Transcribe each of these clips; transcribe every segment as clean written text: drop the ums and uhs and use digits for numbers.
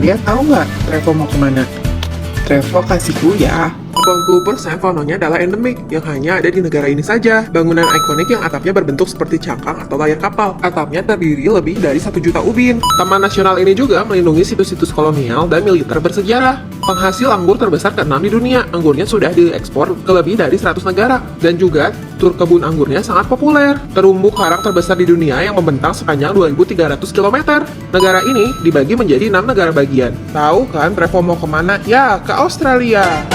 Kalian tahu nggak Trevo mau kemana? Trevo kasihku ya. 80% faunonya adalah endemik, yang hanya ada di negara ini saja. Bangunan ikonik yang atapnya berbentuk seperti cangkang atau layar kapal. Atapnya terdiri lebih dari 1 juta ubin. Taman nasional ini juga melindungi situs-situs kolonial dan militer bersejarah. Penghasil anggur terbesar ke-6 di dunia. Anggurnya sudah diekspor ke lebih dari 100 negara. Dan juga, tur kebun anggurnya sangat populer. Terumbu karang terbesar di dunia yang membentang sepanjang 2.300 km. Negara ini dibagi menjadi 6 negara bagian. Tahu kan Trevo mau kemana? Ya, ke Australia.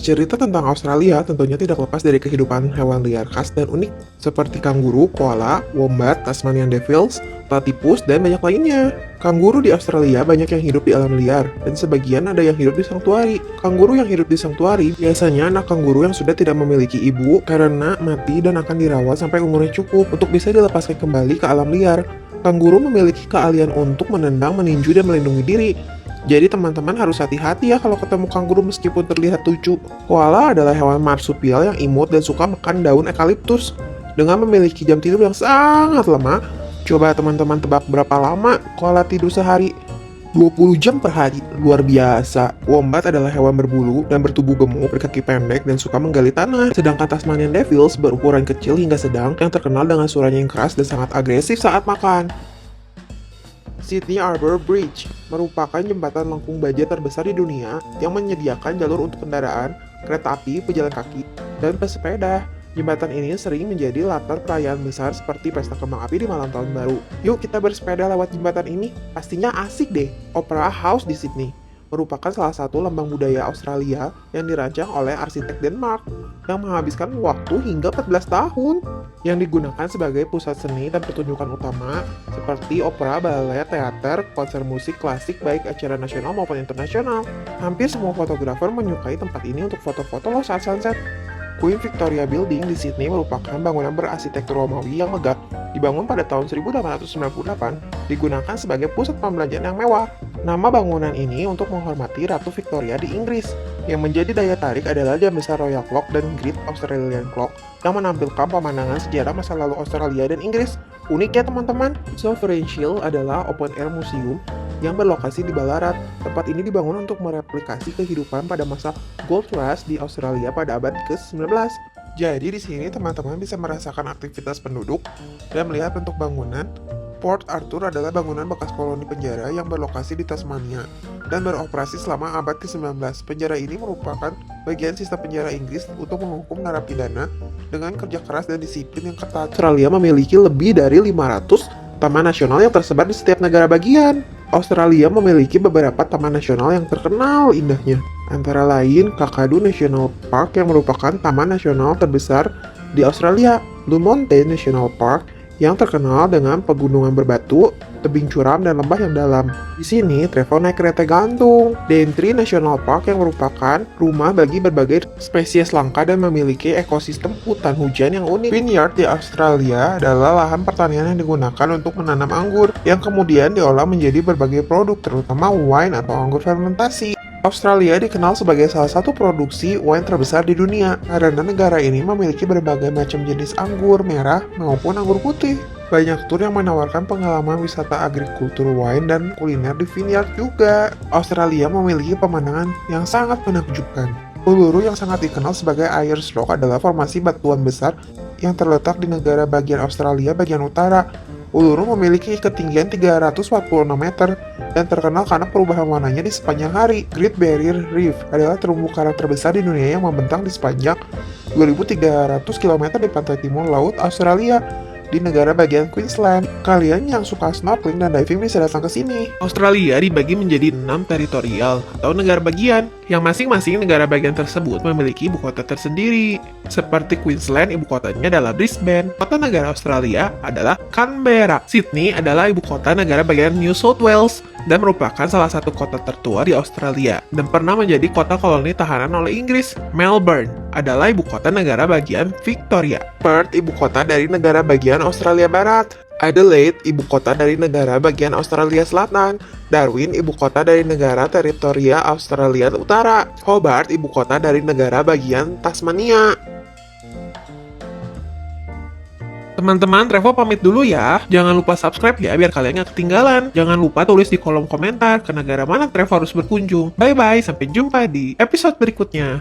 Cerita tentang Australia tentunya tidak lepas dari kehidupan hewan liar khas dan unik seperti kanguru, koala, wombat, Tasmanian devils, platypus, dan banyak lainnya. Kanguru di Australia banyak yang hidup di alam liar dan sebagian ada yang hidup di sanktuari. Kanguru yang hidup di sanktuari biasanya anak kanguru yang sudah tidak memiliki ibu karena mati dan akan dirawat sampai umurnya cukup untuk bisa dilepaskan kembali ke alam liar. Kanguru memiliki keahlian untuk menendang, meninju, dan melindungi diri. Jadi teman-teman harus hati-hati ya kalau ketemu kanguru meskipun terlihat lucu. Koala adalah hewan marsupial yang imut dan suka makan daun eukaliptus. Dengan memiliki jam tidur yang sangat lama, coba teman-teman tebak berapa lama koala tidur sehari? 20 jam per hari, luar biasa. Wombat adalah hewan berbulu dan bertubuh gemuk, berkaki pendek, dan suka menggali tanah. Sedangkan Tasmanian devils berukuran kecil hingga sedang yang terkenal dengan suaranya yang keras dan sangat agresif saat makan. Sydney Harbour Bridge merupakan jembatan lengkung baja terbesar di dunia yang menyediakan jalur untuk kendaraan, kereta api, pejalan kaki, dan pesepeda. Jembatan ini sering menjadi latar perayaan besar seperti pesta kembang api di malam tahun baru. Yuk kita bersepeda lewat jembatan ini, pastinya asik deh. Opera House di Sydney merupakan salah satu lambang budaya Australia yang dirancang oleh arsitek Denmark yang menghabiskan waktu hingga 14 tahun, yang digunakan sebagai pusat seni dan pertunjukan utama seperti opera, balet, teater, konser musik klasik baik acara nasional maupun internasional. Hampir semua fotografer menyukai tempat ini untuk foto-foto loh saat sunset. Queen Victoria Building di Sydney merupakan bangunan berarsitektur Romawi yang megah. Dibangun pada tahun 1898, digunakan sebagai pusat pembelanjaan yang mewah. Nama bangunan ini untuk menghormati Ratu Victoria di Inggris. Yang menjadi daya tarik adalah jam besar Royal Clock dan Great Australian Clock yang menampilkan pemandangan sejarah masa lalu Australia dan Inggris. Unik ya teman-teman. Sovereign Shield adalah open-air museum yang berlokasi di Ballarat. Tempat ini dibangun untuk mereplikasi kehidupan pada masa Gold Rush di Australia pada abad ke-19. Jadi di sini teman-teman bisa merasakan aktivitas penduduk dan melihat bentuk bangunan. Port Arthur adalah bangunan bekas koloni penjara yang berlokasi di Tasmania dan beroperasi selama abad ke-19. Penjara ini merupakan bagian sistem penjara Inggris untuk menghukum narapidana dengan kerja keras dan disiplin yang ketat. Australia memiliki lebih dari 500 taman nasional yang tersebar di setiap negara bagian. Australia memiliki beberapa taman nasional yang terkenal indahnya, antara lain Kakadu National Park yang merupakan taman nasional terbesar di Australia, Blue Mountain National Park yang terkenal dengan pegunungan berbatu, tebing curam, dan lembah yang dalam. Di sini, Trevo naik kereta gantung. Daintree National Park yang merupakan rumah bagi berbagai spesies langka dan memiliki ekosistem hutan hujan yang unik. Vineyard di Australia adalah lahan pertanian yang digunakan untuk menanam anggur, yang kemudian diolah menjadi berbagai produk, terutama wine atau anggur fermentasi. Australia dikenal sebagai salah satu produksi wine terbesar di dunia karena negara ini memiliki berbagai macam jenis anggur merah maupun anggur putih. Banyak tur yang menawarkan pengalaman wisata agrikultur wine dan kuliner di vineyard juga. Australia memiliki pemandangan yang sangat menakjubkan. Uluru yang sangat dikenal sebagai Ayers Rock adalah formasi batuan besar yang terletak di negara bagian Australia bagian utara. Uluru memiliki ketinggian 346 meter dan terkenal karena perubahan warnanya di sepanjang hari. Great Barrier Reef adalah terumbu karang terbesar di dunia yang membentang di sepanjang 2.300 km di pantai timur laut Australia di negara bagian Queensland. Kalian yang suka snorkeling dan diving bisa datang ke sini. Australia dibagi menjadi 6 teritorial atau negara bagian, yang masing-masing negara bagian tersebut memiliki ibu kota tersendiri. Seperti Queensland, ibu kotanya adalah Brisbane. Kota negara Australia adalah Canberra. Sydney adalah ibu kota negara bagian New South Wales dan merupakan salah satu kota tertua di Australia dan pernah menjadi kota koloni tahanan oleh Inggris. Melbourne adalah ibu kota negara bagian Victoria. Perth, ibu kota dari negara bagian Australia Barat. Adelaide, ibu kota dari negara bagian Australia Selatan. Darwin, ibu kota dari negara teritorial Australia Utara. Hobart, ibu kota dari negara bagian Tasmania. Teman-teman, Trevo pamit dulu ya. Jangan lupa subscribe ya, biar kalian gak ketinggalan. Jangan lupa tulis di kolom komentar ke negara mana Trevo harus berkunjung. Bye-bye, sampai jumpa di episode berikutnya.